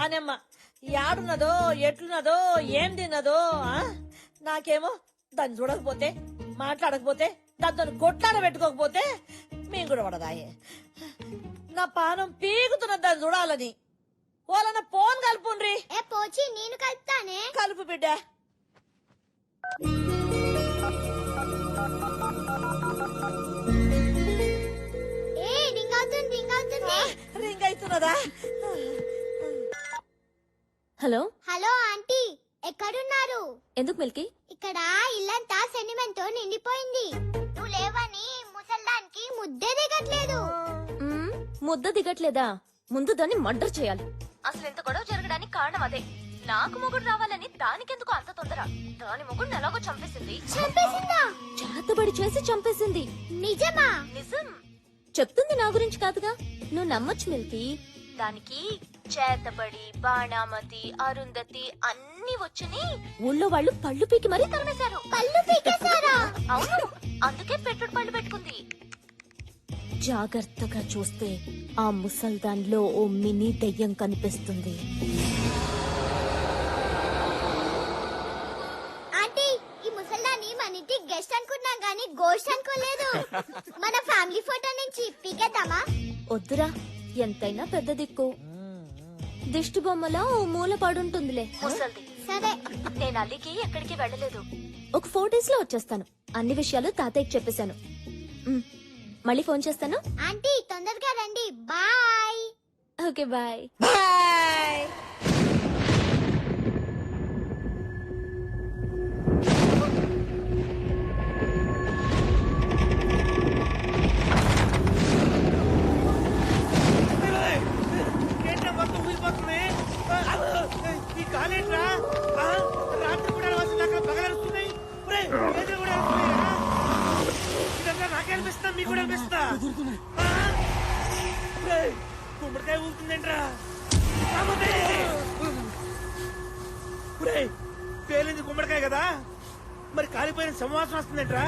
అనమ్మ యాడున్నదో ఎట్లున్నదో ఏం తిన్నదో నాకేమో దాన్ని చూడకపోతే మాట్లాడకపోతే దాంతో కొట్లాడ పెట్టుకోకపోతే మేము కూడా పడదాయే. నా పానం పీకుతున్న దాన్ని చూడాలని వాళ్ళన్న ఫోన్ కలుపుండ్రి. పోచి నేను కలుపుతానే. కలుపు బిడ్డ. రింగ్ అవుతున్నదా? హలో హలో ఆంటీ, ఎక్కడున్నారు? ఎందుకు మిల్కీ? ఇక్కడ ఇల్లంతా సెంటిమెంట్ తో నిండిపోయింది. నువ్వు లేవని ముసల్దానికి ముద్దే దిగట్లేదు. ముద్ద దిగట్లేదా? ముందు దాన్ని మర్డర్ చేయాలి. అసలు ఎంత గొడవ జరగడానికి కారణం అదే. నాకు మొగుడు రావాలని దానికెందుకు అంత తొందర? దాని మొగుడు ఎలాగో చంపేసింది. చంపేసిందా? చేతబడి చేసి చంపేసింది. నిజమా? నిజం. చెప్తుంది నా గురించి కాదుగా, నువ్వు నమ్మొచ్చు మిల్కీ. దానికి చేతబడి, బాణామతి, అరుంధతి అన్ని వచ్చని ఊళ్ళో వాళ్ళు పళ్ళు పీకి మరీ తరిమేశారు. పళ్ళు పీకేశారా? అవును, అందుకే పెట్టుడు పళ్ళు పెట్టుకుంది. జాగ్రత్తగా చూస్తే ఆ ముసల్దాన్లో ఓ మినీ దెయ్యం కనిపిస్తుంది. ఆంటీ, ఈ ముసల్దాన్ని మన ఇంటి గెస్ట్ అనుకున్నాం గానీ గోస్ట్ అనుకోలేదు. మన ఫ్యామిలీ ఫోటో నుంచి పీకేద్దామా? వద్దురా, ఎంతైనా పెద్ద దిక్కు. దిష్టి బొమ్మలా ఓ మూల పడుంటుందిలే. సరే, నేను అల్లికి ఎక్కడికి వెళ్ళలేదు. ఒక 4 days లో వచ్చేస్తాను. అన్ని విషయాలు తాతయ్యకి చెప్పేశాను. మళ్ళీ ఫోన్ చేస్తాను. ఆంటీ తొందరగా రండి. బాయ్. Okay, bye. బాయ్. రాత్రి కూడా పగలరుస్తున్నాయి. నాకే అనిపిస్తా, మీకు కూడా అనిపిస్తా. గుమ్మడికాయ ఊరుతుందేంట్రా? పేలింది గుమ్మడికాయ కదా, మరి కాలిపోయిన సంవాసన వస్తుందేంట్రా?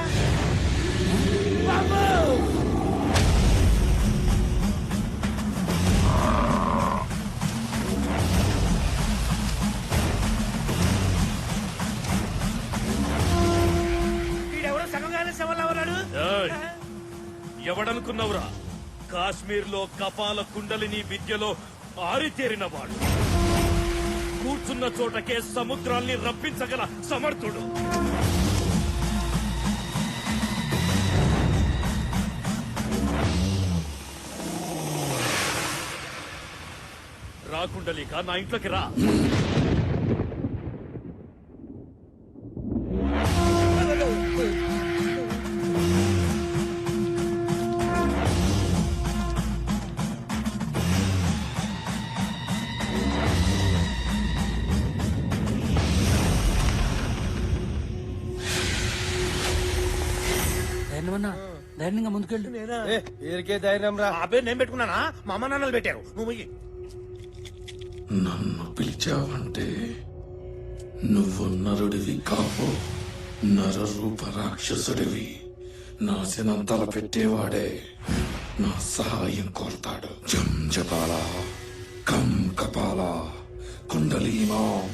ఎవడనుకున్నవురా? కాశ్మీర్ లో కపాల కుండలిని విద్యలో ఆరితేరినవాడు, కూర్చున్న చోటకే సముద్రాల్ని రప్పించగల సమర్థుడు. రా కుండలిక, నా ఇంట్లోకి రా. ధైర్యంగా ముందుకెళ్ళు. ధైర్యం రా. ఆ పేరు నేను పెట్టుకున్నానా? మా అమ్మ నాన్నలు పెట్టారు. నువ్వు నన్ను పిలిచావంటే నువ్వు నరుడివి కావు, నరరూప రాక్షసుడివి. నాశనం తలపెట్టేవాడే నా సహాయం కోరతాడు. జం జపాల కం కపాల కుండలీమాం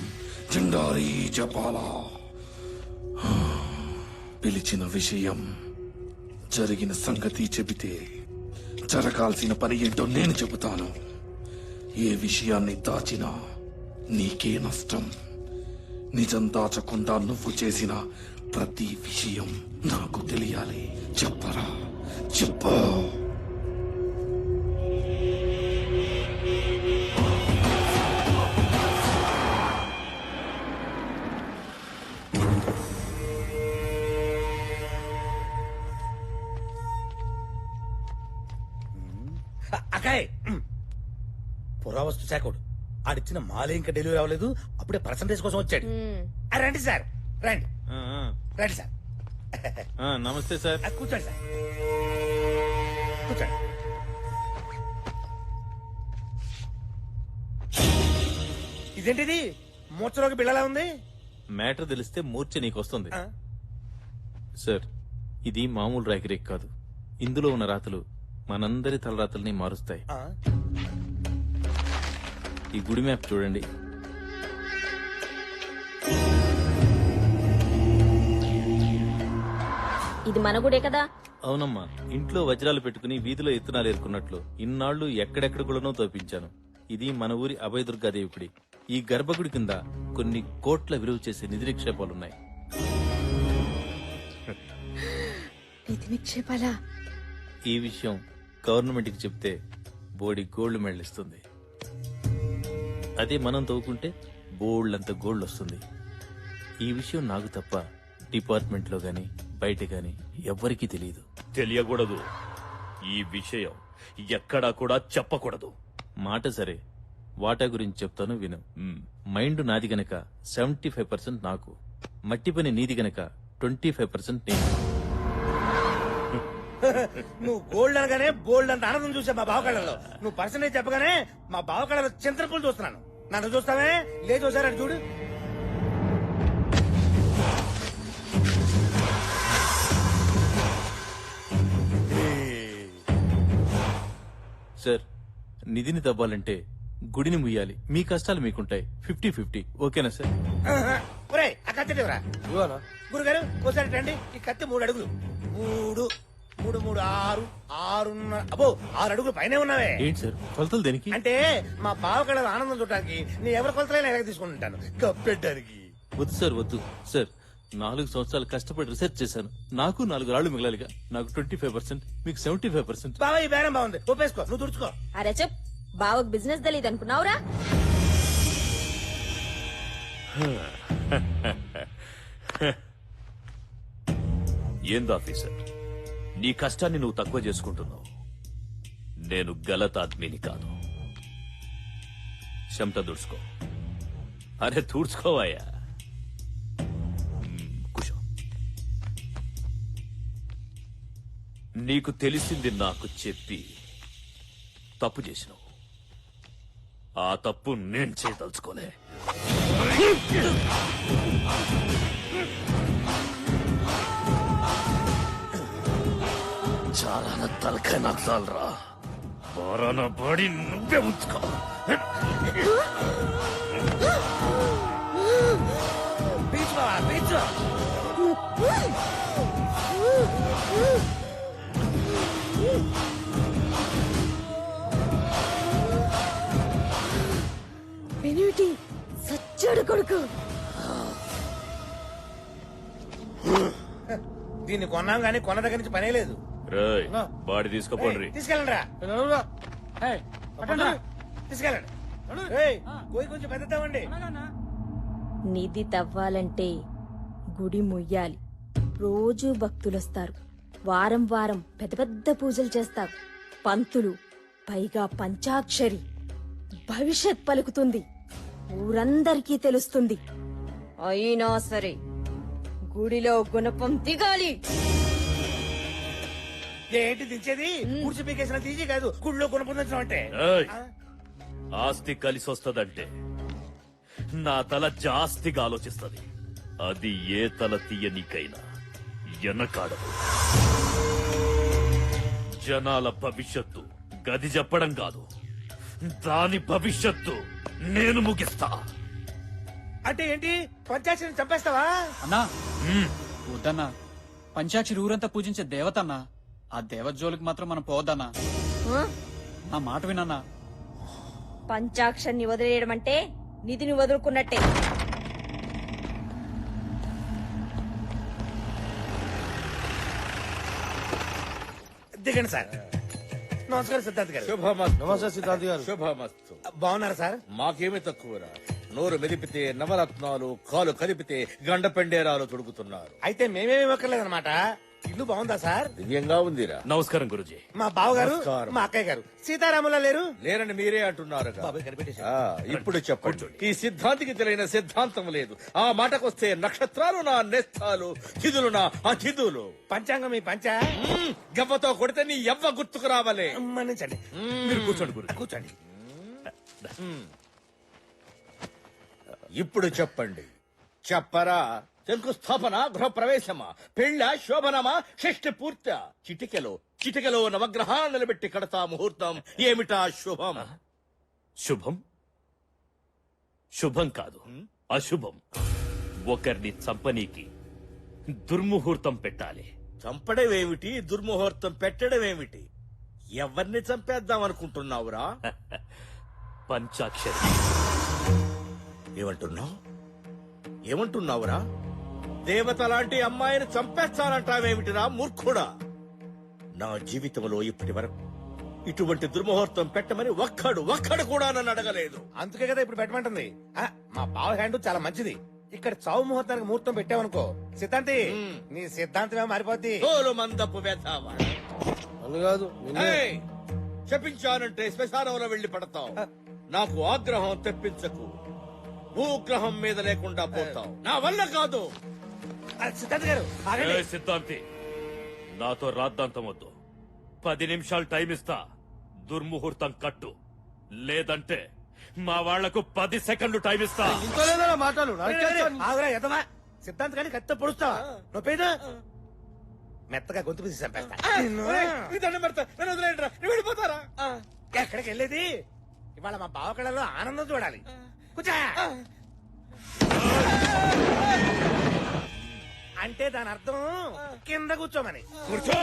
జండారీ జపాల. పిలిచిన విషయం, జరిగిన సంగతి చెబితే జరగాల్సిన పని ఏంటో నేను చెబుతాను. ఏ విషయాన్ని దాచినా నీకే నష్టం. నిజం దాచకుండా నువ్వు చేసిన ప్రతి విషయం నాకు తెలియాలి. చెప్పరా, చెప్పు. అకాయ్ పురావస్తు శాఖడు ఆడిచ్చిన మాలే ఇంకా డెలివరీ అవ్వలేదు, అప్పుడే పర్సంటేజ్ కోసం వచ్చాడు. రండి సార్, రండి రండి సార్. నమస్తే సార్. కూర్చోండి సార్, కూర్చోండి. ఇదేంటిది మూర్చలోకి బిళ్ళలా ఉంది? మ్యాటర్ తెలిస్తే మూర్ఛ నీకు వస్తుంది సార్. ఇది మామూలు ర్యాగిరేక్ కాదు. ఇందులో ఉన్న రాతలు మనందరి తలరాతల్ని మారుస్తాయి. ఈ గుడి మ్యాప్ చూడండి. ఇది మన గుడే కదా? అవునమ్మా, ఇంట్లో వజ్రాలు పెట్టుకుని వీధిలో ఎత్తునాలు ఏరుకున్నట్లు ఇన్నాళ్లు ఎక్కడెక్కడ కూడానో తోపించాను. ఇది మన ఊరి అభయదుర్గాదేవి గుడి. ఈ గర్భగుడి కింద కొన్ని కోట్ల విలువ చేసే నిధి నిక్షేపాలున్నాయి. నిధి నిక్షేపాలా? ఈ విషయం గవర్నమెంట్ కి చెప్తే బోడి గోల్డ్ మెడల్ ఇస్తుంది. అదే మనం తవ్వుకుంటే బోల్డ్ గోల్డ్ వస్తుంది. ఈ విషయం నాకు తప్ప డిపార్ట్మెంట్ లో గాని బయట గాని ఎవ్వరికీ తెలియదు. తెలియకూడదు. ఈ విషయం ఎక్కడా కూడా చెప్పకూడదు. మాట సరే, వాటా గురించి చెప్తాను విను. మైండ్ నాది గనక 75% నాకు, మట్టి పని నీది గనక 25% నేను. నువ్వు గోల్డ్ అనగానే బోల్డ్ అంత ఆనందం చూసా మా బావకళ్ళలో. నువ్వు పర్సంటేజ్ చెప్పగానే మా బావకళ్ళలో చింతపూలు చూస్తున్నాను. నన్ను చూస్తావే? లే చూసారని చూడు. సార్, నిధిని తవ్వాలంటే గుడిని ముయ్యాలి. మీ కష్టాలు మీకుంటాయి. 50-50 ఓకేనా సార్? ఒరే ఆ కత్తి ఇవ్వరా. గురుగారు ఒకసారి రండి. ఈ కత్తి 3 అడుగులు. 3 3 3 6 6 అబ్బో 6 అడుగులు పైనే ఉన్నావే. ఏంటి సార్ కొలతలు దేనికి? అంటే మా బావకళ్ళ ఆనందం చూడటానికి నీ ఎవరి కొలతలైనా ఎలాగ తీసుకుంటాను కప్పెట్టడానికి. వద్దు సార్, వద్దు సార్. 4 సంవత్సరాలు కష్టపడి రీసెర్చ్ చేశాను. నాకు 4 రాళ్లు మిగలాలిగా. నాకు 25%, మీకు 75%. బావ ఈ బేరం బాగుంది, ఒప్పేసుకో. నువ్వు తుడుచుకో. అరే చెప్, బావకు బిజినెస్ తెలియదు అనుకున్నావురా? ఏంది ఆఫీసర్, నీ కష్టాన్ని నువ్వు తక్కువ చేసుకుంటున్నావు. నేను గలత్ ఆద్మీని కాదు. చెమట దుడుచుకో. అరే తూడ్చుకోవాయా. కూర్చో. నీకు తెలిసింది నాకు చెప్పి తప్పు చేసినావు. ఆ తప్పు నేను చేయదలుచుకోలే. చాలా తలకాయ నాకు చాలరా. బారాన బాడీ నువ్వే ఉంచుకో. బీచ్ బావా, బీచ్. పెనిమిటి సచ్చాడు కొడుకు. దీన్ని కొన్నాం గానీ కొన్న దగ్గర నుంచి పనే లేదు. రేయ్, బాడీ తీసుకోపోండి. తీసుకెళ్ళండి రా. తీసుకెళ్ళండి. ఏయ్, పోయి కొంచెం పెద్దతామండి. నిధి తవ్వాలంటే గుడి ముయ్యాలి. రోజూ భక్తులొస్తారు. వారం వారం పెద్ద పెద్ద పూజలు చేస్తారు. పంతులు, పైగా పంచాక్షరి. భవిష్యత్ పలుకుతుంది. ఊరందరికీ తెలుస్తుంది. అయినా సరే గుడిలో గుణపం దిగాలి. ఏంటి దించేది? కూర్చి పీకేసిన తీసి కాదు, గుళ్ళో కొనుక్కుందాం అంటే. ఏయ్, ఆస్తి కలిసి వస్తదంటే నా తల జాస్తిగా ఆలోచిస్తది. అది ఏ తల తీయనికైనా ఎనకాడదు. జనాల భవిష్యత్తు గది చెప్పడం కాదు, దాని భవిష్యత్తు నేను ముగిస్తా. అంటే ఏంటి? పంచాక్షరిని చంపేస్తావా? అన్నా వద్దన్నా, పంచాక్షరి ఊరంతా పూజించే దేవతన్నా. ఆ దేవత జోలికి మాత్రం మనం పోవద్దన్నా. నా మాట వినన్నా. పంచాక్షరిని వదిలేయడం అంటే నిధిని వదులుకున్నట్టే. దిగండి సార్. నమస్కారం సిద్ధార్థ్ గారు. నమస్తే సిద్ధార్థ్ గారు. శుభమస్తు. బాగున్నారా సార్? మాకేమీ తక్కువరా. నోరు మెదిపితే నవరత్నాలు, కాలు కదిపితే గండ పెండేరాలు తొడుగుతున్నారు. అయితే మేమేమి ఇవ్వక్కర్లేదన్నమాట. ఇల్లు బాగుందా సార్? దివ్యంగా ఉందిరా. నమస్కారం గురుజీ. మా బావగారు, నమస్కారం. మా అక్కయ్య గారు సీతారాములా లేరు? లేరని మీరే అంటున్నారు. బాబాయ్ కనిపెట్టేశారు. ఇప్పుడు చెప్పండి. ఈ సిద్ధాంతికి తెలియని సిద్ధాంతం లేదు. ఆ మాటకొస్తే నక్షత్రాలు నా నేస్తాలు, తిథులు నా అతిథులు. పంచాంగం మీ పంచ. గవ్వతో కొడితే నీ ఎవ్వ గుర్తుకు రావాలే. మన్నించండి. మీరు కూర్చోండి గురు. కూర్చోండి. ఇప్పుడు చెప్పండి. చెప్పరా. శంకుస్థాపన, గృహప్రవేశమా, పెళ్ళ, శోభనమా, షష్ఠి పూర్త? చిటికెలో నవగ్రహాలు నిలబెట్టి కడతా ముహూర్తం. ఏమిటా శుభం? శుభం శుభం కాదు, అశుభం. ఒకరిని చంపనీకి దుర్ముహూర్తం పెట్టాలి. చంపడమేమిటి, దుర్ముహూర్తం పెట్టడమేమిటి? ఎవరిని చంపేద్దాం అనుకుంటున్నావురా? పంచాక్షరి. ఏమంటున్నావురా? దేవత లాంటి అమ్మాయిని చంపేస్తానంటావేమిటిరా మూర్ఖుడా? నా జీవితంలో ఇప్పటి వరకు ఇటువంటి దుర్ముహూర్తం పెట్టమని ఒక్కడు కూడా నన్ను అడగలేదు. అందుకే కదా ఇప్పుడు పెట్టమంటుంది. మా బావ హ్యాండ్ చాలా మంచిది. ఇక్కడ చావు ముహూర్తానికి ముహూర్తం పెట్టావనుకో సిద్ధాంతి, నీ సిద్ధాంతమే మారిపోద్ది. తోలు మందపు వెధవా. ఏయ్, చెప్పించానంటే శ్మశానంలో వెళ్లి పడతావు. నాకు ఆగ్రహం తెప్పించకు. భూగ్రహం మీద లేకుండా పోతావు. నా వల్ల కాదు. సిద్ధాంత్ గారు ఆగండి. ఏ సిద్ధాంతి, నాతో రాద్దాంతం వద్దు. 10 నిమిషాలు టైం ఇస్తా. దుర్ముహూర్తం కట్టు, లేదంటే మా వాళ్లకు 10 సెకండ్లు టైం ఇస్తా. ఆగురా ఎదవా. సిద్ధాంత్ గారిని కత్తితో పొడుస్తావా? నొప్పేదా? మెత్తగా గొంతు పిసి చంపేస్తా. ఈ దండం పెడతా. నన్ను వదిలేయండిరా. నేను వెళ్ళిపోతారా? ఎక్కడికి వెళ్ళేది? ఇవాళ మా బావ కళలో ఆనందం చూడాలి. కూర్చో. అంటే దాని అర్థం కింద కూర్చోమని. కూర్చో.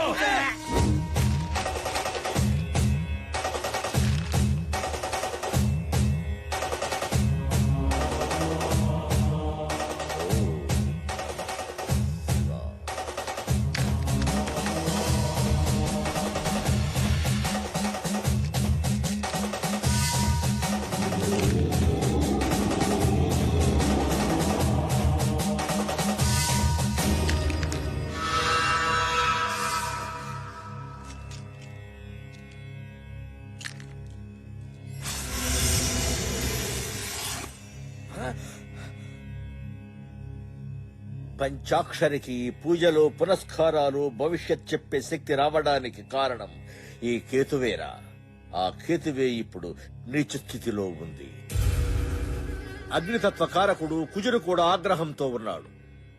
పంచాక్షరికి పూజలు పునస్కారాలు భవిష్యత్ చెప్పే శక్తి రావడానికి కారణం ఈ కేతువేరా. ఆ కేతువే ఇప్పుడు నీచ స్థితిలో ఉంది. అగ్నితత్వ కారకుడు కుజుడు కూడా ఆగ్రహంతో ఉన్నాడు.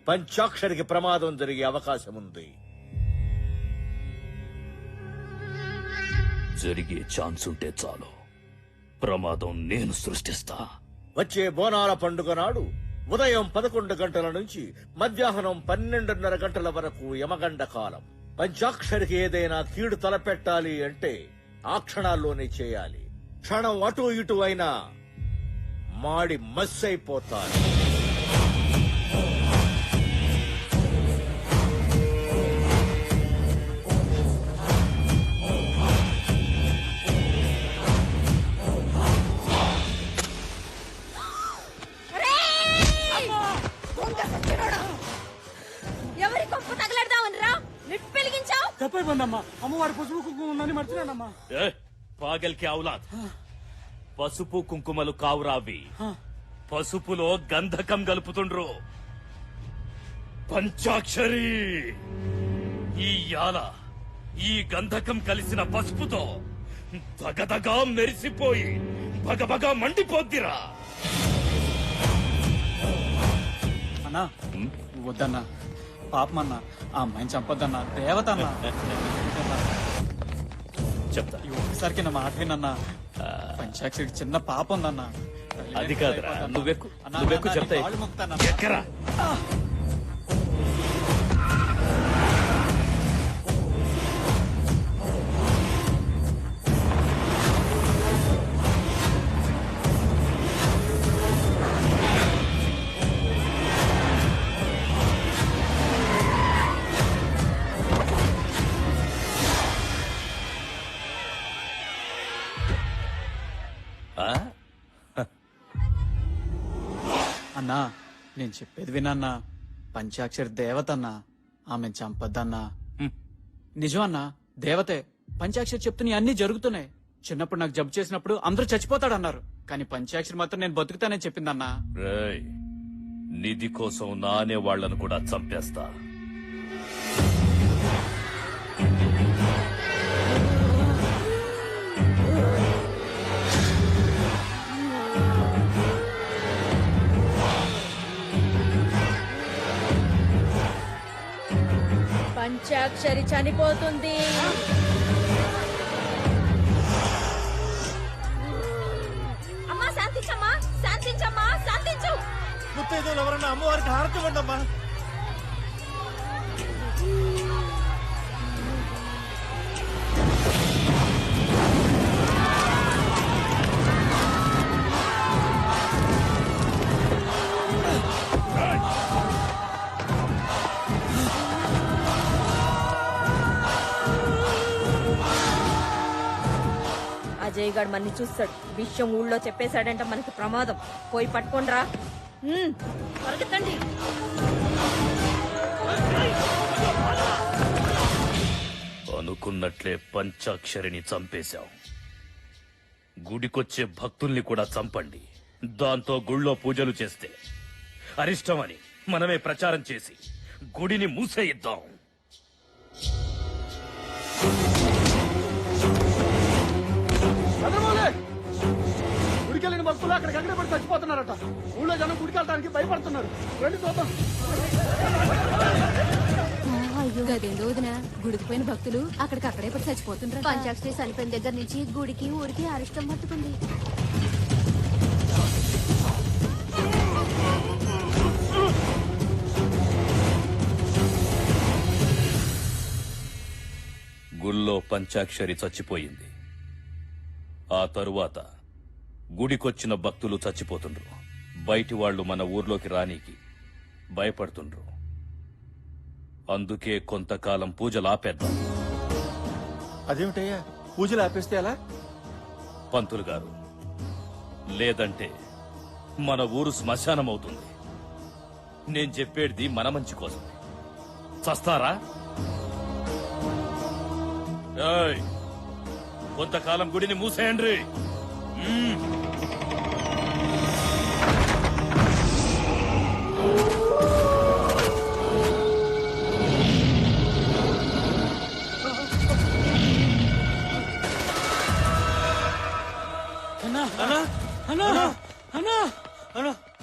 పంచాక్షరికి ప్రమాదం జరిగే అవకాశం ఉంది. జరిగే ఛాన్స్ ఉంటే చాలు, ప్రమాదం నేను సృష్టిస్తా. వచ్చే బోనాల పండుగ నాడు ఉదయం 11 గంటల నుంచి మధ్యాహ్నం 12:30 గంటల వరకు యమగండ కాలం. పంచాక్షరికి ఏదైనా కీడు తలపెట్టాలి అంటే ఆ క్షణాల్లోనే చేయాలి. క్షణం అటు ఇటు అయినా మాడి మస్సైపోతారు. ఎవరి కొంపు తగలడదామని రా వెలిగించావు. తప్పైపోయిందమ్మా. అమ్మవారి పసుపు కుంకుమ ఉందని మర్చిపోయానమ్మా. పాగల్కి ఔలాద్, పసుపు కుంకుమలు కావురావి. పసుపులో గంధకం కలుపుతుండ్రు. పంచాక్షరి, ఈ యాల ఈ గంధకం కలిసిన పసుపుతో దగదగా మెరిసిపోయి బగబగా మండిపోద్దిరా. అన్నా వద్దన్నా, పాపమన్నా. ఆ అమ్మాయిని చంపొద్దన్నా. దేవత అన్నా. చెప్తా. ఒకసారికి నా మాట వినన్నా. పంచాక్షరికి చిన్న పాప ఉందన్నా. అది కాదురా, నువ్వెక్కు అన్నా, నువ్వెక్కు అన్నా, చెప్తా. నీ కాళ్ళు మొక్కుతానన్నా. ఎక్కరా. అన్నా నేను చెప్పేది వినన్నా. పంచాక్షరి దేవత అన్నా. ఆమెను చంపద్దన్నా. నిజం అన్నా, దేవతే. పంచాక్షరి చెప్తున్నా అన్ని జరుగుతున్నాయి. చిన్నప్పుడు నాకు జబ్బు చేసినప్పుడు అందరూ చచ్చిపోతాడన్నారు. కానీ పంచాక్షరి మాత్రం నేను బతుకుతానని చెప్పిందన్నా. రేయ్, నిధి కోసం నానే వాళ్లను కూడా చంపేస్తా. పంచాక్షరి చనిపోతుంది. అమ్మా శాంతించమ్మా, శాంతించమ్మా. ముత్తైదులు ఎవరన్నా అమ్మవారికి హారతి ఇవ్వండమ్మా. అజయ్ గారు మనని చూస్తాడు. విషయం ఊళ్ళో చెప్పేశాడంటే మనకి ప్రమాదం. పోయి పట్టుకోండిరా. పరిగెత్తండి. అనుకున్నట్లే పంచాక్షరిని చంపేశాం. గుడికొచ్చే భక్తుల్ని కూడా చంపండి. దాంతో గుళ్ళో పూజలు చేస్తే అరిష్టమని మనమే ప్రచారం చేసి గుడిని మూసేయిద్దాం. గుడికెళ్ళిన భక్తులు అక్కడికి అక్కడే పడి చచ్చిపోతున్నారట. ఊళ్ళో జనం గుడికి వెళ్ళడానికి భయపడుతున్నారు. రండి చూద్దాం. గదేందో వదిన, గుడికి పోయిన భక్తులు అక్కడికక్కడే పడి చచ్చిపోతుంటారు. పంచాక్షరి చనిపోయిన దగ్గర నుంచి గుడికి ఊరికి అరిష్టం పట్టుకుంది. గుళ్ళో పంచాక్షరి చచ్చిపోయింది. ఆ తరువాత గుడికొచ్చిన భక్తులు చచ్చిపోతుండ్రు. బయటి వాళ్ళు మన ఊర్లోకి రానీకి భయపడుతుండ్రు. అందుకే కొంతకాలం పూజలు ఆపేద్దాం. అదేమిటయ్యా, పూజలు ఆపేస్తే ఎలా? పంతులు గారు, లేదంటే మన ఊరు శ్మశానం అవుతుంది. నేను చెప్పేది మన మంచి కోసం. చస్తారా? ఏయ్, కొంతకాలం గుడిని మూసేయండి.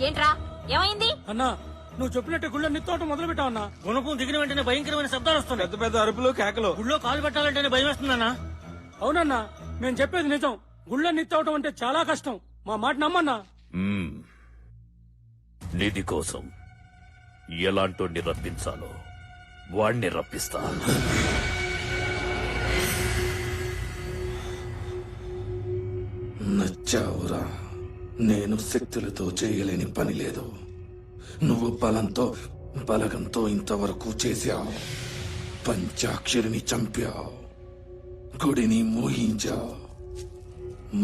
ఏంట్రా, ఏమైంది? అన్నా, నువ్వు చెప్పినట్టు గుళ్ళో నిత్తోటం మొదలు పెట్టావు అన్నా. గుణపం దిగిన వెంటనే భయంకరమైన శబ్దాలు వస్తున్నాయి. పెద్ద పెద్ద అరుపులు, కేకలు. గుళ్ళో కాలు పెట్టాలంటేనే భయం వేస్తుందన్నా. అవునన్నా, మేము చెప్పేది నిజం. గుళ్ళో నిత్తవటం అంటే చాలా కష్టం. మా మాట నమ్మన్నా. నిధి కోసం ఎలాంటోడిని రప్పించాలో వాణ్ణి రప్పిస్తా. నచ్చావురా. నేను శక్తులతో చేయలేని పని లేదు. నువ్వు బలగంతో ఇంతవరకు చేశావు. పంచాక్షరిని చంపావు, గుడిని మోహించావు.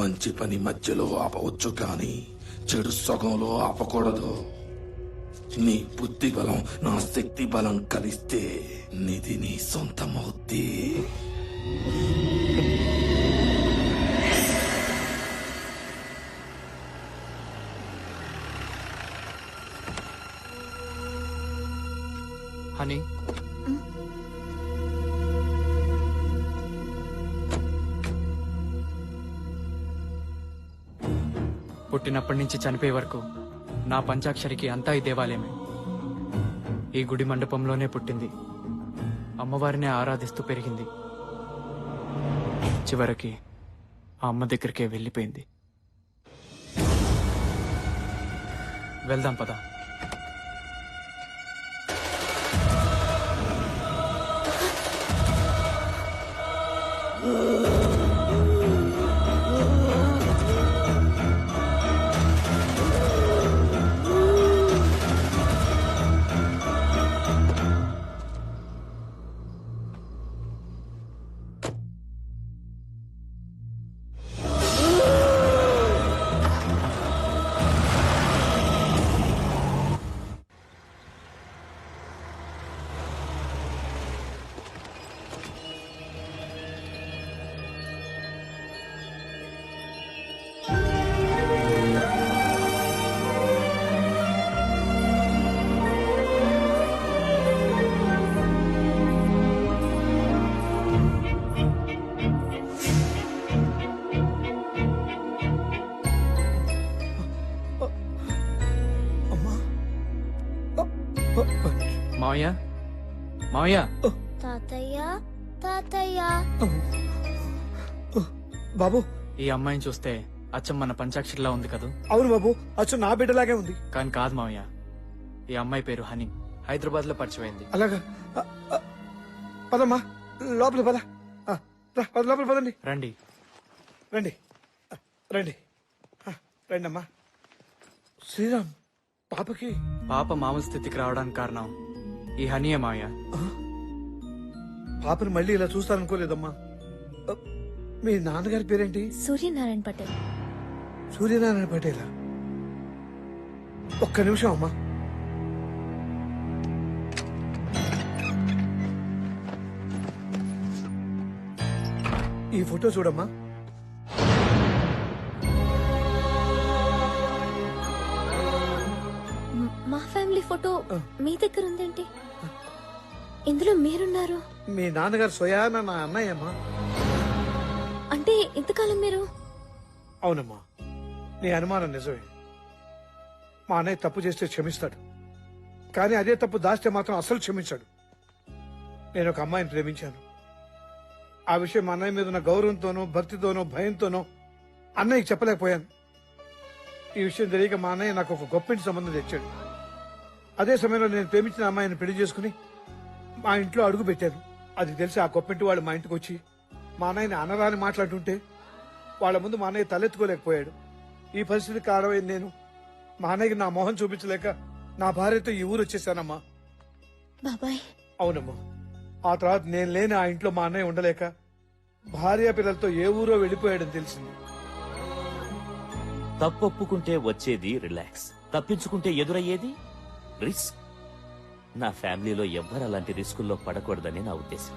మంచి పని మధ్యలో ఆపవచ్చు, కానీ చెడు సగంలో ఆపకూడదు. నీ బుద్ధి బలం, నా శక్తి బలం కలిస్తే నిధి నీ సొంతమవుద్ది. హనీ, పుట్టినప్పటి నుంచి చనిపోయే వరకు నా పంచాక్షరికి అంతా ఈ దేవాలయమే. ఈ గుడి మండపంలోనే పుట్టింది. అమ్మవారినే ఆరాధిస్తూ పెరిగింది. చివరికి ఆ అమ్మ దగ్గరికే వెళ్ళిపోయింది. వెళ్దాం పద. మావయ్య, మావయ్య. తాతయ్య, తాతయ్య. బాబు, ఈ అమ్మాయిని చూస్తే అచ్చం మన పంచాక్షరిలా ఉంది కదూ? అవును బాబు, అచ్చు నా బిడ్డలాగే ఉంది. కానీ కాదు మావయ్య, ఈ అమ్మాయి పేరు హనీ, హైదరాబాద్ లో పరిచయమైంది. అలాగా పదమ్మా, లోపల పద. లోపల పదండి. రండి. రండి రండి రండి అమ్మా. శ్రీరామ్, పాపకి పాప మామూలు స్థితికి రావడానికి కారణం ఈ హనీయే మావయ్య. పాపని మళ్ళీ ఇలా చూస్తాననుకోలేదమ్మా. మీ నాన్నగారి పేరేంటి? సూర్యనారాయణ పటేల్. సూర్యనారాయణ పటేలా? ఒక్క నిమిషం అమ్మా. ఈ ఫోటో చూడమ్మా. మా ఫ్యామిలీ ఫోటో మీ దగ్గర ఉందేంటి? ఇందులో మీరున్నారు. మీ నాన్నగారు స్వయాన నా అన్నయ్య అమ్మా. అంటే ఇంతకాలం మీరు? అవునమ్మా, నీ అనుమానం నిజమే. మా అన్నయ్య తప్పు చేస్తే క్షమిస్తాడు, కానీ అదే తప్పు దాస్తే మాత్రం అసలు క్షమించాడు. నేను ఒక అమ్మాయిని ప్రేమించాను. ఆ విషయం మా అన్నయ్య మీద ఉన్న గౌరవంతోనో భక్తితోనో భయంతోనో అన్నయ్యకి చెప్పలేకపోయాను. ఈ విషయం తెలియక మా అన్నయ్య నాకు ఒక గొప్పింటి సంబంధం తెచ్చాడు. అదే సమయంలో నేను ప్రేమించిన అమ్మాయిని పెళ్లి చేసుకుని మా ఇంట్లో అడుగు పెట్టాను. అది తెలిసి ఆ గొప్పింటి వాళ్ళు మా ఇంటికి వచ్చి మా అన్నయ్యని అనరాని మాట్లాడుతుంటే వాళ్ళ ముందు మా అన్నయ్య తలెత్తుకోలేకపోయాడు. ఈ పరిస్థితికి కారణమైన నేను మా అన్నయ్యకి నా మొహం చూపించలేక నా భార్యతో ఈ ఊరు వచ్చేసానమ్మా. బాబాయ్. అవునమ్మా. ఆ తర్వాత నేను లేని ఆ ఇంట్లో మా అన్నయ్య ఉండలేక భార్య పిల్లలతో ఏ ఊరో వెళ్ళిపోయాడని తెలిసింది. తప్పొప్పుకుంటే వచ్చేది రిలాక్స్, తప్పించుకుంటే ఎదురయ్యేది రిస్క్. నా ఫ్యామిలీలో ఎవ్వరు అలాంటి రిస్కుల్లో పడకూడదని నా ఉద్దేశం.